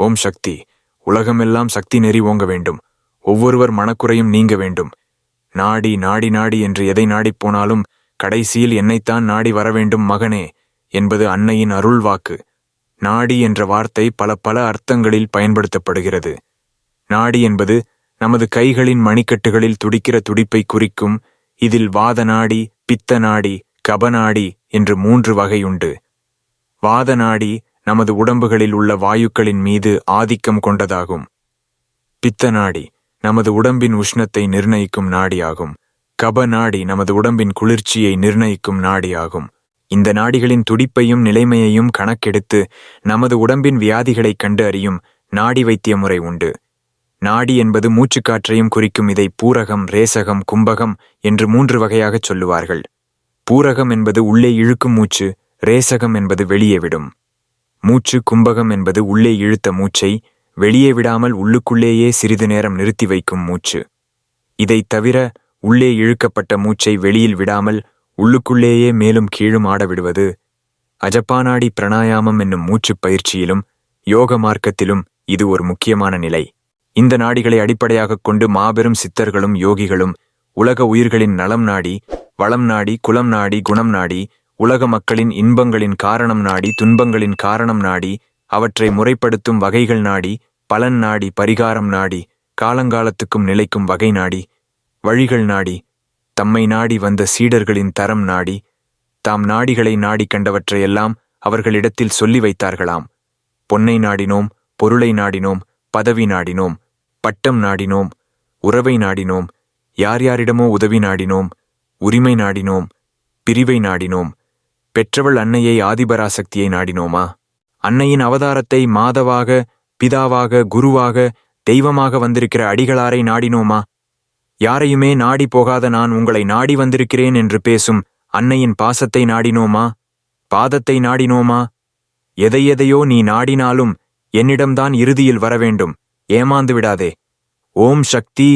ஓம் சக்தி. உலகமெல்லாம் சக்தி நெறி ஓங்க வேண்டும். ஒவ்வொருவர் மனக்குறையும் நீங்க வேண்டும். நாடி நாடி நாடி என்று எதை நாடிப் போனாலும் கடைசியில் என்னைத்தான் நாடி வரவேண்டும் மகனே என்பது அன்னையின் அருள் வாக்கு. நாடி என்ற வார்த்தை பல பல அர்த்தங்களில் பயன்படுத்தப்படுகிறது. நாடி என்பது நமது கைகளின் மணிக்கட்டுகளில் துடிக்கிற துடிப்பை குறிக்கும். இதில் வாத நாடி, பித்த நாடி, கபநாடி என்று 3 வகையுண்டு. வாத நாடி நமது உடம்புகளில் உள்ள வாயுக்களின் மீது ஆதிக்கம் கொண்டதாகும். பித்த நாடி நமது உடம்பின் உஷ்ணத்தை நிர்ணயிக்கும் நாடியாகும். கபநாடி நமது உடம்பின் குளிர்ச்சியை நிர்ணயிக்கும் நாடியாகும். இந்த நாடிகளின் துடிப்பையும் நிலைமையையும் கணக்கெடுத்து நமது உடம்பின் வியாதிகளைக் கண்டு அறியும் நாடி வைத்திய முறை உண்டு. நாடி என்பது மூச்சுக்காற்றையும் குறிக்கும். இதை பூரகம், ரேசகம், கும்பகம் என்று 3 வகையாகச் சொல்லுவார்கள். பூரகம் என்பது உள்ளே இழுக்கும் மூச்சு, ரேசகம் என்பது வெளியே விடும் மூச்சு, கும்பகம் என்பது உள்ளே இழுத்த மூச்சை வெளியே விடாமல் உள்ளுக்குள்ளேயே சிறிது நேரம் நிறுத்தி வைக்கும் மூச்சு. இதைத் தவிர உள்ளே இழுக்கப்பட்ட மூச்சை வெளியில் விடாமல் உள்ளுக்குள்ளேயே மேலும் கீழும் ஆட விடுவது அஜப்பானாடி பிராணாயாமம் என்னும் மூச்சுப் பயிற்சியிலும் யோக மார்க்கத்திலும் இது ஒரு முக்கியமான நிலை. இந்த நாடிகளை அடிப்படையாகக் கொண்டு மாபெரும் சித்தர்களும் யோகிகளும் உலக உயிர்களின் நலம் நாடி, வளம் நாடி, குலம் நாடி, குணம் நாடி, உலக மக்களின் இன்பங்களின் காரணம் நாடி, துன்பங்களின் காரணம் நாடி, அவற்றை முறைப்படுத்தும் வகைகள் நாடி, பலன் நாடி, பரிகாரம் நாடி, காலங்காலத்துக்கும் நிலைக்கும் வகை நாடி, வழிகள் நாடி, தம்மை நாடி வந்த சீடர்களின் தரம் நாடி, தாம் நாடிகளை நாடி கண்டவற்றையெல்லாம் அவர்களிடத்தில் சொல்லி வைத்தார்களாம். பொன்னை நாடினோம், பொருளை நாடினோம், பதவி நாடினோம், பட்டம் நாடினோம், உறவை நாடினோம், யார் யாரிடமோ உதவி நாடினோம், உரிமை நாடினோம், பிரிவை நாடினோம், பெற்றவள் அன்னையை ஆதிபராசக்தியை நாடினோமா? அன்னையின் அவதாரத்தை மாதவாக, பிதாவாக, குருவாக, தெய்வமாக வந்திருக்கிற அடிகளாரை நாடினோமா? யாரையுமே நாடி போகாத நான் உங்களை நாடி வந்திருக்கிறேன் என்று பேசும் அன்னையின் பாசத்தை நாடினோமா? பாதத்தை நாடினோமா? எதையெதையோ நீ நாடினாலும் என்னிடம்தான் இறுதியில் வரவேண்டும். ஏமாந்து விடாதே. ஓம் சக்தி.